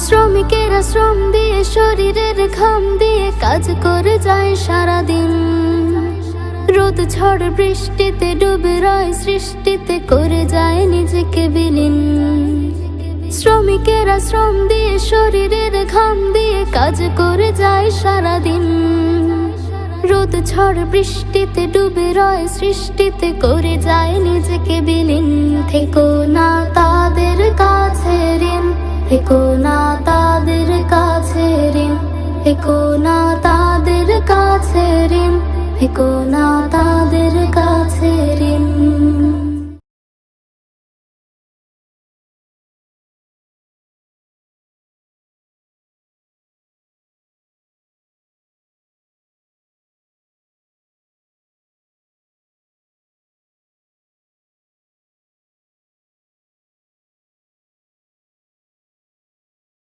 শ্রমিকেরা শ্রম দিয়ে শরীরের ঘাম দিয়ে কাজ করে যায় সারাদিন। রোদ ঝড় বৃষ্টিতে ডুবে রয় সৃষ্টিতে, করে যায় নিজেকে বিলীন। শ্রমিকেরা শ্রম দিয়ে শরীরের ঘাম দিয়ে কাজ করে যায় সারাদিন। রোদ ঝড় বৃষ্টিতে ডুবে রয় সৃষ্টিতে, করে যায় নিজেকে বিলীন। থেকো না তাদের কাছে ঋণ, থেকো না তাদের কাছে ঋণ, থেকো না তাদের কাছে ঋণ, থেকো না তাদের কাছে।